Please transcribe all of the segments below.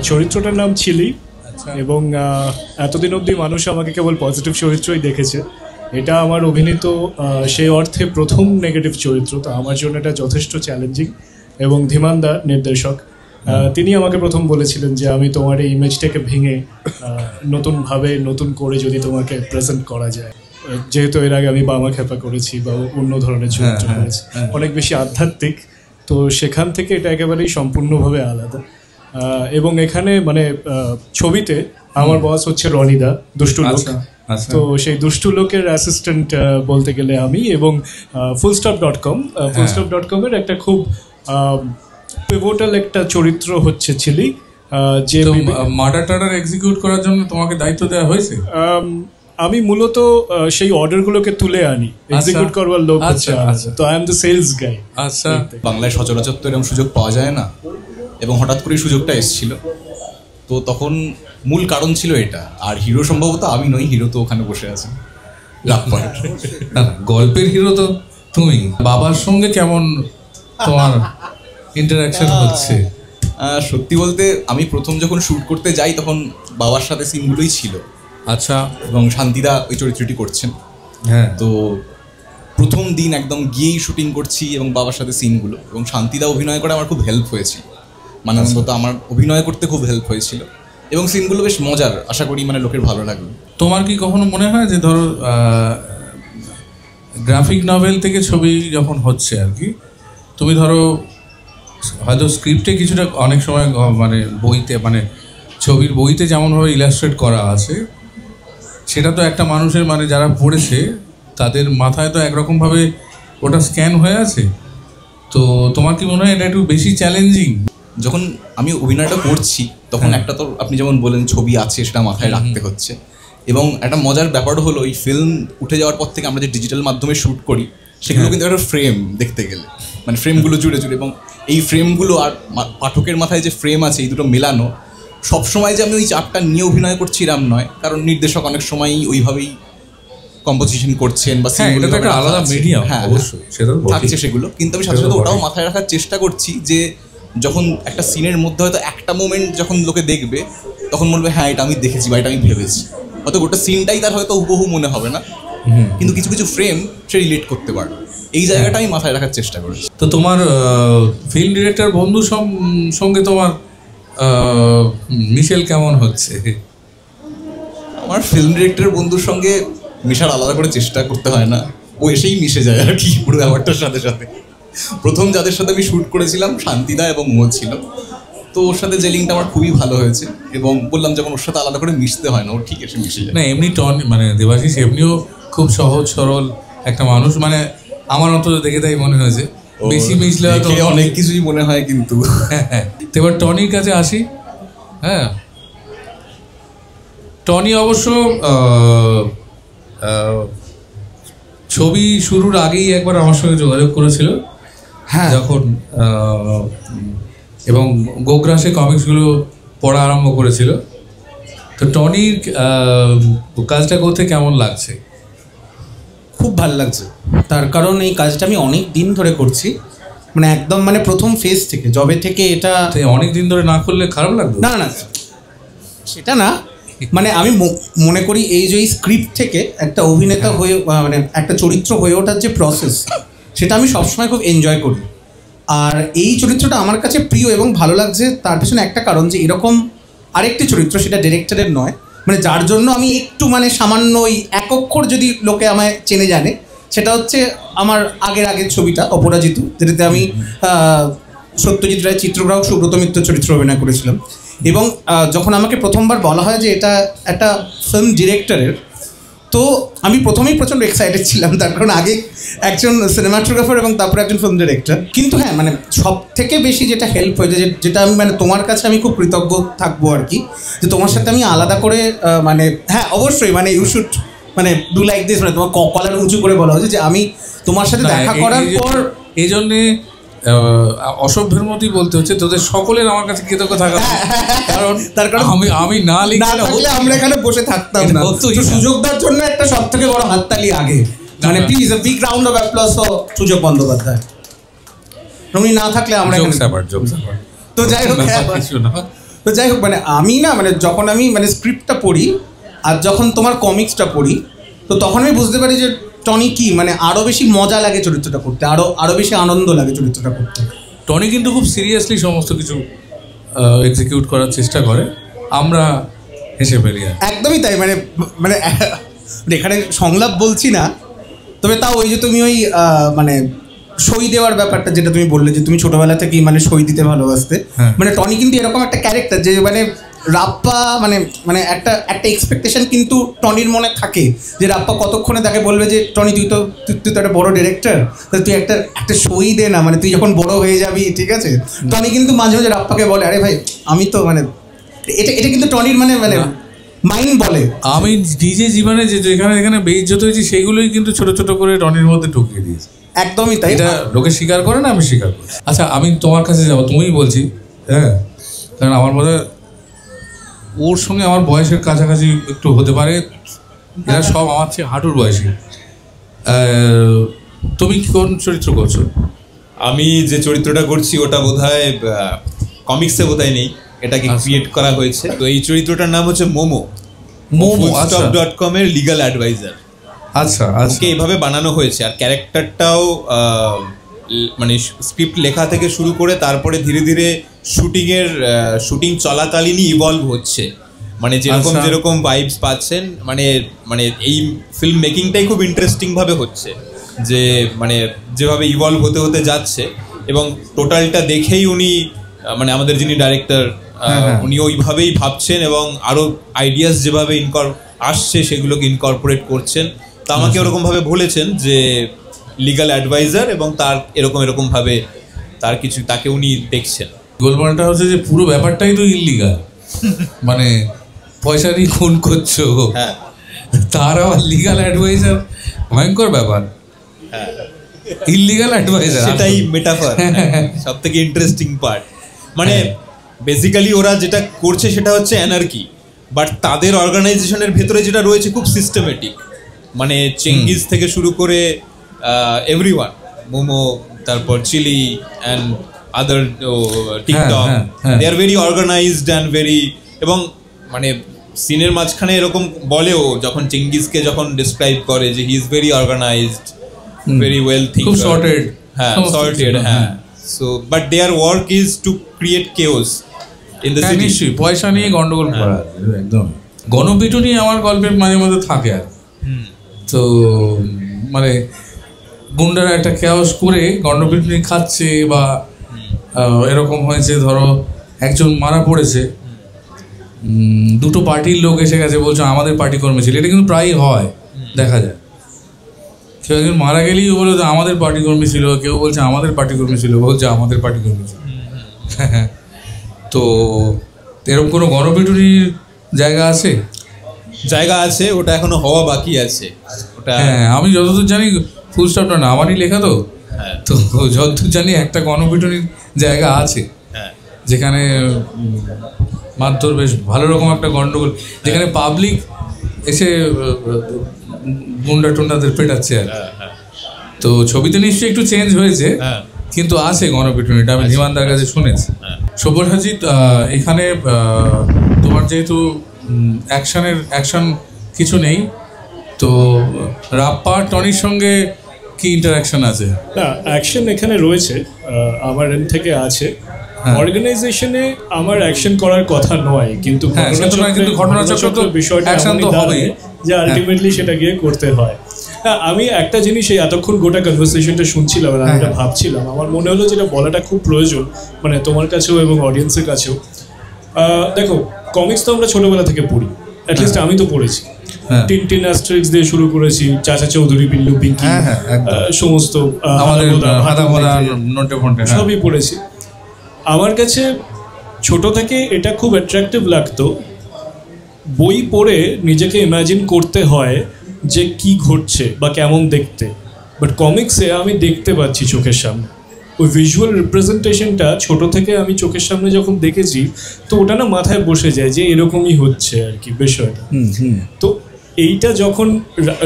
চরিত্রটার নাম চিলি এবং এতদিন অবধি মানুষ আমাকে কেবল পজিটিভ চরিত্রই দেখেছে। এটা আমার অভিনীত সেই অর্থে প্রথম নেগেটিভ চরিত্র, তো আমার জন্য এটা যথেষ্ট চ্যালেঞ্জিং। এবং ধীমানদা নির্দেশক, তিনি আমাকে প্রথম বলেছিলেন যে আমি তোমার এই ইমেজটাকে ভেঙে নতুনভাবে নতুন করে যদি তোমাকে প্রেজেন্ট করা যায়, যেহেতু এর আগে আমি বামা খেপা করেছি বা অন্য ধরনের চরিত্র করেছি, অনেক বেশি আধ্যাত্মিক, তো সেখান থেকে এটা একেবারেই সম্পূর্ণভাবে আলাদা। এবং এখানে মানে ছবিতে আমার বস হচ্ছে রনিদা, দুষ্টু লোক। তো সেই দুষ্টু লোকের অ্যাসিস্ট্যান্ট বলতে গেলে আমি, এবং fullstop.com এর একটা খুব পিভটাল একটা চরিত্র হচ্ছে চিলি, যে মার্ডার টার্ডার এক্সিকিউট করার জন্য তোমাকে দায়িত্ব দেওয়া হয়েছে। আমি মূলত সেই অর্ডারগুলোকে তুলে আনি, এক্সিকিউট করবার লোক হচ্ছে, তো আই এম দ্য সেলস গাই। আচ্ছা, বাংলায় সচরাচর তো এরকম সুযোগ পাওয়া যায় না, এবং হঠাৎ করে সুযোগটা এসেছিল, তো তখন মূল কারণ ছিল এটা। আর হিরো সম্ভবত আমি নই, হিরো তো ওখানে বসে আছে। গল্পের হিরো তো তুমি। বাবার সঙ্গে কেমন তোমার ইন্টারাকশন হচ্ছে? সত্যি বলতে আমি প্রথম যখন শ্যুট করতে যাই তখন বাবার সাথে সিনগুলোই ছিল। আচ্ছা। এবং শান্তিদা ওই চরিত্রটি করছেন। হ্যাঁ, তো প্রথম দিন একদম গিয়েই শুটিং করছি এবং বাবার সাথে সিনগুলো, এবং শান্তিদা অভিনয় করে আমার খুব হেল্প হয়েছে, মানে অন্তত আমার অভিনয় করতে খুব হেল্প হয়েছিল, এবং সিনগুলো বেশ মজার, আশা করি মানে লোকের ভালো লাগবে। তোমার কি কখনো মনে হয় যে ধরো গ্রাফিক নভেল থেকে ছবি যখন হচ্ছে আর কি, তুমি ধরো হয়তো স্ক্রিপ্টে কিছুটা অনেক সময় মানে বইতে, মানে ছবির বইতে যেমনভাবে ইলাস্ট্রেট করা আছে, সেটা তো একটা মানুষের মানে যারা পড়েছে তাদের মাথায় তো একরকমভাবে ওটা স্ক্যান হয়ে আছে। তো তোমার কি মনে হয় এটা একটু বেশি চ্যালেঞ্জিং? যখন আমি অভিনয়টা করছি তখন একটা তো আপনি যেমন বলেন ছবি আছে, সেটা মাথায় রাখতে হচ্ছে। এবং একটা মজার ব্যাপার হলো এই ফিল্ম উঠে যাওয়ার পর থেকে আমরা যে ডিজিটাল মাধ্যমে শ্যুট করি সেগুলো কিন্তু একটা ফ্রেম দেখতে গেলে, মানে ফ্রেমগুলো জুড়ে জুড়ে, এবং এই ফ্রেমগুলো আর পাঠকের মাথায় যে ফ্রেম আছে এই দুটো মেলানো, সবসময় যে আমি ওই চাপটা নিয়ে অভিনয় করছি এরম নয়, কারণ নির্দেশক অনেক সময়ই ওইভাবেই কম্পোজিশন করছেন বা একটা আলাদা মিডিয়াম, হ্যাঁ অবশ্যই সেটা থাকছে সেগুলো, কিন্তু আমি সাথে সাথে ওটাও মাথায় রাখার চেষ্টা করছি যে যখন একটা সিনের মধ্যে হয়তো একটা মোমেন্ট যখন লোকে দেখবে তখন বলবে হ্যাঁ এটা আমি দেখেছি বা এটা আমি ভেবেছি, হয়তো গোটা সিনটাই তার হয়তো হুবহু মনে হবে না, কিন্তু কিছু কিছু ফ্রেম সে রিলেট করতে পারবে, এই জায়গাটা আমি মাথায় রাখার চেষ্টা করেছি। তো তোমার ফিল্ম ডিরেক্টর বন্ধু সঙ্গে তোমার মিশেল কেমন হচ্ছে? আমার ফিল্ম ডিরেক্টর বন্ধুর সঙ্গে মিশার আলাদা করে চেষ্টা করতে হয় না, ও এসেই মিশে যায় আর কি পুরো ব্যাপারটার সাথে সাথে। প্রথম যাদের সাথে আমি শ্যুট করেছিলাম শান্তিদা এবং মো ছিল, তো ওর সাথে জেলিংটা আমার খুবই ভালো হয়েছে, এবং বললাম যখন ওর সাথে আলাদা করে মিশতে হয় না, ও ঠিক এসে মিশে যায়। না এমনি মানে দেবাশিস এমনিও খুব সহজ সরল একটা মানুষ, মানে আমার অন্তত দেখে তাই মনে হয়েছে। বেশি মিশলে হয়তো অনেক কিছুই মনে হয়, কিন্তু এবার টনির কাছে আসি। হ্যাঁ, টনি অবশ্য ছবি শুরুর আগেই একবার আমার সঙ্গে যোগাযোগ করেছিল, হ্যাঁ যখন এবং গোগ্রাসে কমিক্সগুলো পড়া আরম্ভ করেছিল। তো টনির কাজটা করতে কেমন লাগছে? খুব ভালো লাগছে, তার কারণ এই কাজটা আমি অনেক দিন ধরে করছি, মানে একদম মানে প্রথম ফেজ থেকে, জবে থেকে। এটা অনেক দিন ধরে না করলে খারাপ লাগবে? না না সেটা না, মানে আমি মনে করি এই যে স্ক্রিপ্ট থেকে একটা অভিনেতা হয়ে মানে একটা চরিত্র হয়ে ওঠার যে প্রসেস, সেটা আমি সবসময় খুব এনজয় করি। আর এই চরিত্রটা আমার কাছে প্রিয় এবং ভালো লাগছে, তার পেছনে একটা কারণ যে এরকম আরেকটি চরিত্র, সেটা ডিরেক্টরের নয়, মানে যার জন্য আমি একটু মানে সামান্য ওই এক অক্ষর যদি লোকে আমায় চেনে জানে, সেটা হচ্ছে আমার আগের ছবিটা অপরাজিত, যেটাতে আমি সত্যজিৎ রায় চিত্রগ্রাহক সুব্রত মিত্র চরিত্র অভিনয় করেছিলাম। এবং যখন আমাকে প্রথমবার বলা হয় যে এটা একটা ফিল্ম ডিরেক্টরের, তো আমি প্রথমেই প্রচণ্ড এক্সাইটেড ছিলাম, তার কারণ আগে একজন সিনেমাটোগ্রাফার এবং তারপরে একজন ফিল্ম ডিরেক্টর। কিন্তু হ্যাঁ, মানে সব থেকে বেশি যেটা হেল্প হয়েছে, যেটা আমি মানে তোমার কাছে আমি খুব কৃতজ্ঞ থাকবো আর কি, যে তোমার সাথে আমি আলাদা করে মানে হ্যাঁ অবশ্যই মানে ইউ শুড মানে ডু লাইক দিস, মানে তোমার কলার উঁচু করে বলা হয়েছে যে আমি তোমার সাথে দেখা করার পর এই জন্যে অসভ্যের মতোই বলতে হচ্ছে, তোদের সকলের আমার কাছে কৃতজ্ঞ থাকা, কারণ তার কারণ আমি না লিখলে আমরা এখানে বসে থাকতাম না। সুযোগ দেওয়ার জন্য একটা সব থেকে বড় হাততালি আগে, মানে please a big round of applause for সুযোগ বন্দ্যোপাধ্যায়। উনি না থাকলে আমরা তো যাই হোক, তো তো যাই হোক মানে আমি না মানে যখন আমি মানে স্ক্রিপ্টটা পড়ি আর যখন তোমার কমিক্সটা পড়ি তো তখন আমি বুঝতে পারি যে টনি কি মানে আরও বেশি মজা লাগে চরিত্রটা করতে, আরও বেশি আনন্দ লাগে চরিত্রটা করতে। টনি কিন্তু খুব সিরিয়াসলি সমস্ত কিছু এক্সিকিউট করার চেষ্টা করে, আমরা হেসে ফেলি। একদমই তাই, মানে মানে এখানে সংলাপ বলছি না, তবে তাও ওই যে তুমি ওই মানে সই দেওয়ার ব্যাপারটা যেটা তুমি বললে যে তুমি ছোটবেলা থেকেই মানে সই দিতে ভালোবাসতে, মানে টনি কিন্তু এরকম একটা ক্যারেক্টার যে মানে রাপ্পা মানে মানে একটা এক্সপেকটেশন কিন্তু টনির মনে থাকে যে রাপ্পা কতক্ষণে তাকে বলবে যে টনি তুই তো একটা বড় ডিরেক্টর, তুই একটা সই দে না, মানে তুই যখন বড় হয়ে যাবি ঠিক আছে। টনি কিন্তু মাঝে মাঝে রাপ্পাকে বলে আরে ভাই আমি তো মানে এটা কিন্তু টনির মানে মানে মাইন্ড বলে। আমি নিজে জীবনে যেখানে বেইজ্জত হয়েছি সেইগুলোই কিন্তু ছোট ছোট করে টনির মধ্যে ঢুকিয়ে দিয়েছি। একদমই তাই, এটা লোকে স্বীকার করে না, আমি স্বীকার করি। আচ্ছা আমি তোমার কাছে যাবো, তুমিই বলছি, হ্যাঁ, কারণ আমার মধ্যে ওর সঙ্গে আমার বয়সের কাছাকাছি একটু হতে পারে, এরা সব আমার চেয়ে হাঁটুর বয়সী। তুমি কোন চরিত্র করছো? আমি যে চরিত্রটা করছি ওটা বোধহয় কমিক্সে বোধহয় নেই, এটাকে ক্রিয়েট করা হয়েছে। তো এই চরিত্রটার নাম হচ্ছে মোমো, fullstop.com এর লিগ্যাল অ্যাডভাইজার। আচ্ছা আজকে এইভাবে বানানো হয়েছে। আর ক্যারেক্টারটাও মানে স্ক্রিপ্ট লেখা থেকে শুরু করে তারপরে ধীরে ধীরে শুটিং চলাকালীনই ইভলভ হচ্ছে, মানে যেরকম ভাইবস পাচ্ছেন, মানে এই ফিল্ম মেকিংটাই খুব ইন্টারেস্টিং ভাবে হচ্ছে, যে মানে যেভাবে ইভলভ হতে হতে যাচ্ছে। এবং টোটালটা দেখেই উনি মানে আমাদের যিনি ডাইরেক্টর উনি ওইভাবেই ভাবছেন এবং আরো আইডিয়াস যেভাবে আসছে সেগুলোকে ইনকর্পোরেট করছেন। তো আমাকে ওরকম ভাবে বলেছেন যে লিগ্যাল অ্যাডভাইজার, এবং তার এরকম ভাবে তাকে উনি দেখছেন। গোলমালটা হচ্ছে যে পুরো ব্যাপারটাই তো ইললিগাল, মানে পয়সা নিয়ে খুন করছো, হ্যাঁ, তার আবার লিগ্যাল অ্যাডভাইজার, ভয়ঙ্কর ব্যাপার। ইললিগাল অ্যাডভাইজার, সেটাই মেটাফর, সব থেকে ইন্টারেস্টিং পার্ট। মানে বেসিক্যালি ওরা যেটা করছে সেটা হচ্ছে অ্যানার্কি, বাট তাদের অর্গানাইজেশনের ভেতরে যেটা রয়েছে খুব সিস্টেমেটিক। মানে চেঙ্গিজ থেকে শুরু করে এভরিওয়ান, মোমো, তারপর chilli and other TikTok, they are very organised and very, এবং মানে সিনের মাঝখানে এরকম বলেও যখন চেঙ্গিজকে যখন ডিসক্রাইব করে যে he is very organised, very well thinker, খুব সর্টেড, হ্যাঁ সর্টেড, হ্যাঁ। So but their work is to create chaos in the city. নিশ্চয়ই পয়সা নিয়ে গন্ডগোল করা, একদম গণপিটুনি আমার গল্পের মাঝে মধ্যে থাকে। আর তো মানে গুন্ডারা একটা কেওস করে গন্ডপিটুনি খাচ্ছে, বা এরকম হয়েছে ধরো একজন মারা পড়েছে, দুটো পার্টির লোক এসে গেছে, বলছে আমাদের পার্টি কর্মী ছিল। এটা কিন্তু প্রায়ই হয়, দেখা যায়। কেউ একজন মারা গেলেই বলে আমাদের পার্টি কর্মী ছিল, কেউ বলছে আমাদের পার্টি কর্মী ছিল, বলছে আমাদের পার্টি কর্মী ছিল। তো এরকম কোনো গণপিটুনির জায়গা আছে? ওটা এখনো হওয়া বাকি আছে। ওটা হ্যাঁ, আমি যতদূর জানি ফুল স্টপটা না আমারই লেখা, তো তো যতদূর জানি একটা গণপিটুনির জায়গা আছে, যেখানে মারধর বেশ ভালো রকম একটা গন্ডগোল, যেখানে পাবলিক এসে গুন্ডা টুন্ডাদের পেটাচ্ছে আর। তো ছবিতে নিশ্চয়ই একটু চেঞ্জ হয়েছে, কিন্তু আছে গণপিটুনিটা, আমি ধীমানদার কাছে শুনেছি। সব্যসাচী, এখানে তোমার যেহেতু অ্যাকশন কিছু নেই, তো রাপ্পা টনির সঙ্গে কি ইন্টারাকশন আছে? না, অ্যাকশন এখানে রয়েছে, আমার এন্ড থেকে আছে। অর্গানাইজেশনে আমার অ্যাকশন করার কথা নয়, কিন্তু ঘটনাচক্র বিষয়টা যে আলটিমেটলি সেটা গিয়ে করতে হয়। হ্যাঁ, আমি একটা জিনিস এতক্ষণ গোটা কনভারসেশনটা শুনছিলাম আর আমি এটা ভাবছিলাম, আমার মনে হলো যেটা বলাটা খুব প্রয়োজন, মানে তোমার কাছেও এবং অডিয়েন্সের কাছেও। দেখো, কমিক্স তো আমরা ছোটবেলা থেকে পড়ি, অ্যাটলিস্ট আমি তো পড়েছি। টিনটিন অ্যাস্টেরিক্স দিয়ে শুরু করেছি, চাচা চৌধুরী, বিল্লু, পিঙ্কি, সমস্ত সবই পড়েছি। আমার কাছে ছোট থেকে এটা খুব অ্যাট্রাকটিভ লাগতো, বই পড়ে নিজেকে ইমাজিন করতে হয় যে কি ঘটছে বা কেমন দেখতে, বাট কমিক্সে আমি দেখতে পাচ্ছি চোখের সামনে। ওই ভিজুয়াল রিপ্রেজেন্টেশনটা ছোট থেকে আমি চোখের সামনে যখন দেখেছি, তো ওটা না মাথায় বসে যায় যে এরকমই হচ্ছে আর কি বিষয়টা। তো এইটা যখন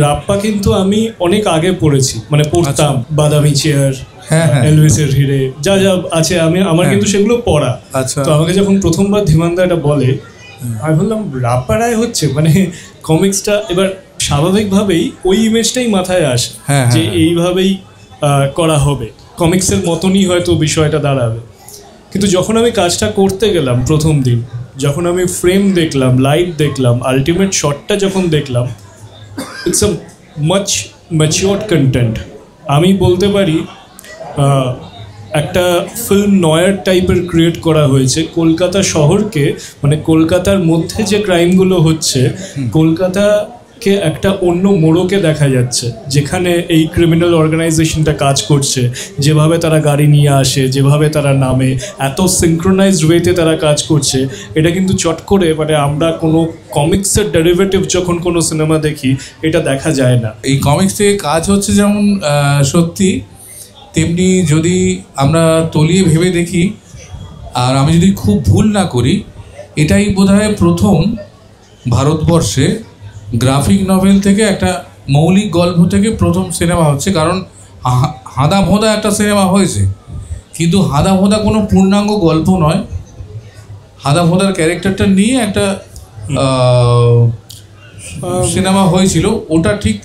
রাপ্পা কিন্তু আমি অনেক আগে পড়েছি, মানে পড়তাম, বাদামি চেয়ার, হ্যাঁ, হ্যাঁ। এলভিসের হিরে যা যা আছে আমার কিন্তু সেগুলো পড়া। আচ্ছা। তো আমাকে যখন প্রথমবার ধীমানদা এটা বলে, আমি বললাম রাপারায় হচ্ছে, মানে কমিক্সটা এবার স্বাভাবিকভাবেই ওই ইমেজটাই মাথায় আসে যে এইভাবেই করা হবে, কমিক্সের মতনই হয়তো বিষয়টা দাঁড়াবে। কিন্তু যখন আমি কাজটা করতে গেলাম প্রথম দিন, যখন আমি ফ্রেম দেখলাম, লাইট দেখলাম, আলটিমেট শটটা যখন দেখলাম, it's a much matured content. আমি বলতে পারি একটা ফিল্ম নয়ার টাইপের ক্রিয়েট করা হয়েছে। কলকাতা শহরকে, মানে কলকাতার মধ্যে যে ক্রাইমগুলো হচ্ছে, কলকাতাকে একটা অন্য মোড়কে দেখা যাচ্ছে, যেখানে এই ক্রিমিনাল অর্গানাইজেশনটা কাজ করছে, যেভাবে তারা গাড়ি নিয়ে আসে, যেভাবে তারা নামে, এত সিনক্রোনাইজড ওয়েতে তারা কাজ করছে। এটা কিন্তু চট করে, মানে আমরা কোনো কমিক্সের ডেরিভেটিভ যখন কোনো সিনেমা দেখি, এটা দেখা যায় না। এই কমিক্স থেকে কাজ হচ্ছে যেমন সত্যি, তেমনি যদি আমরা তলিয়ে ভেবে দেখি, আর আমি যদি খুব ভুল না করি, এটাই বোধহয় প্রথম ভারতবর্ষে গ্রাফিক নভেল থেকে একটা মৌলিক গল্প থেকে প্রথম সিনেমা হচ্ছে। কারণ হাদা ভোঁদা একটা সিনেমা হয়েছে, কিন্তু হাদা ভোঁদা কোনো পূর্ণাঙ্গ গল্প নয়। হাদা ভোঁদার ক্যারেক্টারটা নিয়ে একটা সিনেমা হয়েছিল, ওটা ঠিক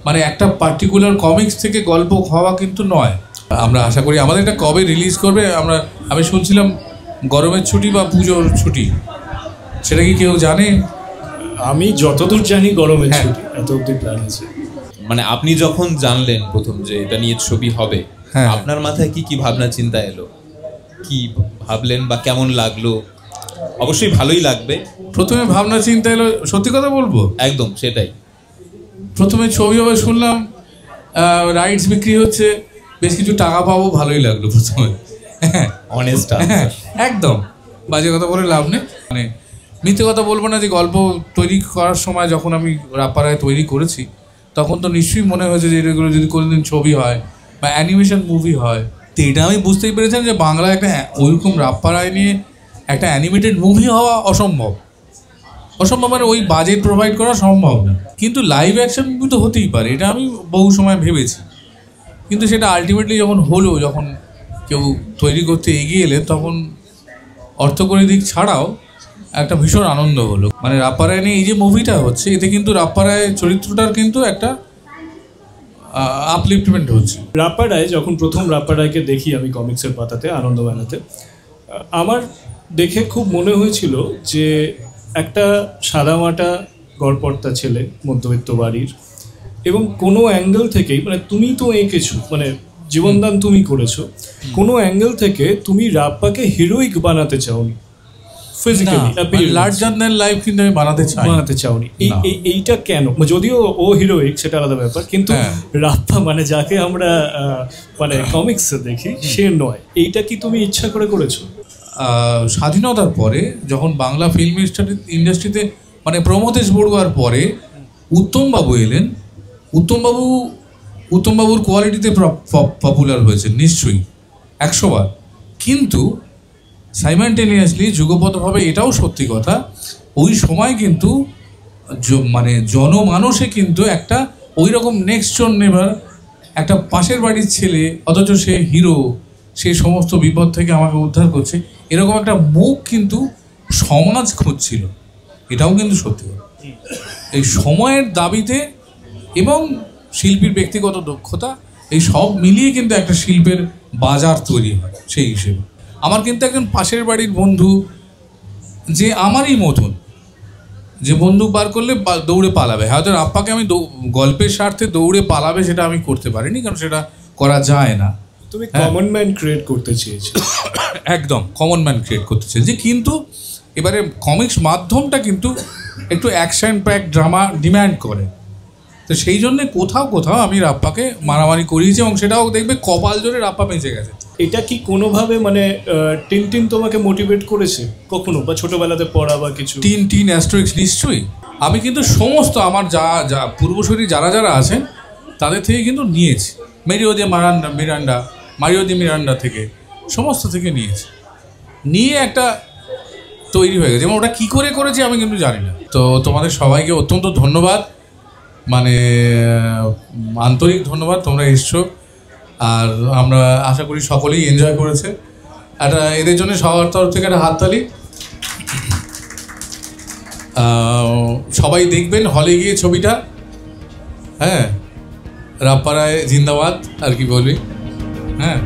মানে একটা পার্টিকুলার কমিক্স থেকে গল্প হওয়া কিন্তু নয়। আমরা আশা করি আমাদের এটা কবে রিলিজ করবে, আমি শুনছিলাম গরমের ছুটি বা পুজোর ছুটি, সেটা কি কেউ জানে? আমি যতদূর জানি গরমের ছুটি, এত অব্দি প্ল্যান আছে। মানে আপনি যখন জানলেন প্রথম যে এটা নিয়ে ছবি হবে, আপনার মাথায় কি কি ভাবনা চিন্তা এলো? কি ভাবলেন বা কেমন লাগলো? অবশ্যই ভালোই লাগবে। প্রথমে ভাবনা চিন্তা এলো, সত্যি কথা বলবো, একদম সেটাই। প্রথমে ছবি হবে শুনলাম, রাইটস বিক্রি হচ্ছে, বেশ কিছু টাকা পাবো, ভালোই লাগলো প্রথমে। অনেস্ট, একদম বাজে কথা বলে লাভ নেই। মানে মিথ্যে কথা বলবো না যে গল্প তৈরি করার সময় যখন আমি রাপারায় তৈরি করেছি, তখন তো নিশ্চয়ই মনে হয়েছে যে এগুলো যদি কোনোদিন ছবি হয় বা অ্যানিমেশন মুভি হয়। তো এটা আমি বুঝতেই পেরেছিলাম যে বাংলায় একটা ওইরকম রাপারায় নিয়ে একটা অ্যানিমেটেড মুভি হওয়া অসম্ভব। মানে ওই বাজেট প্রোভাইড করা সম্ভব না। কিন্তু লাইভ অ্যাকশন মুভি তো হতেই পারে, এটা আমি বহু সময় ভেবেছি। কিন্তু সেটা আলটিমেটলি যখন হলো, যখন কেউ তৈরি করতে এগিয়ে এলে, তখন অর্থকরী দিক ছাড়াও একটা ভীষণ আনন্দ হলো। মানে রাপারায় নিয়ে এই যে মুভিটা হচ্ছে, এতে কিন্তু রাপারায় চরিত্রটার কিন্তু একটা আপলিফটমেন্ট হচ্ছে। রাপারায় যখন প্রথম রাপারায়কে দেখি আমি কমিক্সের পাতাতে, আনন্দমেলাতে, আমার দেখে খুব মনে হয়েছিল যে একটা সাদামাটা গড়পড়তা ছেলে, মধ্যবিত্ত বাড়ির, এবং কোনো অ্যাঙ্গেল থেকেই, মানে তুমি তো এঁকেছো, মানে জীবনদান তুমি করেছো, কোনো অ্যাঙ্গেল থেকে তুমি রাপ্পাকে হিরোইক বানাতে চাওনি, ফিজিক্যালি লার্জার দ্যান লাইফ কিন্তু আমি বানাতে চাওনি। এইটা কেন? যদিও ও হিরোইক সেটা আলাদা ব্যাপার, কিন্তু রাপ্পা মানে যাকে আমরা মানে কমিক্সে দেখি সে নয়। এইটা কি তুমি ইচ্ছা করে করেছো? স্বাধীনতার পরে যখন বাংলা ফিল্ম ইন্ডাস্ট্রিতে মানে প্রমথেশ বড়ুয়ার পরে উত্তমবাবু এলেন, উত্তমবাবুর কোয়ালিটিতে পপুলার হয়েছে নিশ্চয়ই 100 বার। কিন্তু সাইমানটেনিয়াসলি যুগপথভাবে এটাও সত্যি কথা, ওই সময় কিন্তু মানে জনমানসে কিন্তু একটা ওই রকম নেক্সট জন নেভার, একটা পাশের বাড়ির ছেলে অথচ সে হিরো, সেই সমস্ত বিপদ থেকে আমাকে উদ্ধার করছে, এরকম একটা মুখ কিন্তু সমাজ খুঁজছিল। এটাও কিন্তু সত্যি কথা। এই সময়ের দাবিতে এবং শিল্পীর ব্যক্তিগত দক্ষতা, এই সব মিলিয়ে কিন্তু একটা শিল্পের বাজার তৈরি হয়। সেই হিসেবে আমার কিন্তু একজন পাশের বাড়ির বন্ধু, যে আমারই মতন, যে বন্দুক বার করলে দৌড়ে পালাবে, হয়তো রাপ্পাকে আমি গল্পের স্বার্থে দৌড়ে পালাবে সেটা আমি করতে পারিনি, কারণ সেটা করা যায় না। তুমি কমন ম্যান ক্রিয়েট করতে চেয়েছো। একদম কমন ম্যান ক্রিয়েট করতে চেয়েছি, কিন্তু এবারে কমিক্স মাধ্যমটা কিন্তু একটু অ্যাকশন প্যাক ড্রামা ডিম্যান্ড করে। তো সেই জন্যে কোথাও আমি রাপ্পাকে মারামারি করিয়েছি, এবং সেটাও দেখবে কপাল জোরে রাপ্পা বেঁচে গেছে। এটা কি কোনোভাবে মানে টিনটিন তোমাকে মোটিভেট করেছে কখনো, বা ছোটবেলাতে পড়া বা কিছু? টিন অ্যাস্ট্রিক্স নিশ্চয়ই। আমি কিন্তু সমস্ত আমার যা পূর্বসূরি যারা আছেন তাদের থেকে কিন্তু নিয়েছি। মারিও দি মিরান্ডা থেকে সমস্ত থেকে নিয়ে একটা তৈরি হয়ে গেছে, এবং ওটা কী করে করেছি আমি কিন্তু জানি না। তো তোমাদের সবাইকে অত্যন্ত ধন্যবাদ, মানে আন্তরিক ধন্যবাদ, তোমরা এসছো। আর আমরা আশা করি সকলেই এনজয় করেছে। একটা এদের জন্য সবার তরফ থেকে একটা হাততালি। সবাই দেখবেন হলে গিয়ে ছবিটা। হ্যাঁ, রামপাড়ায় জিন্দাবাদ আর কি বলবি। হ্যাঁ।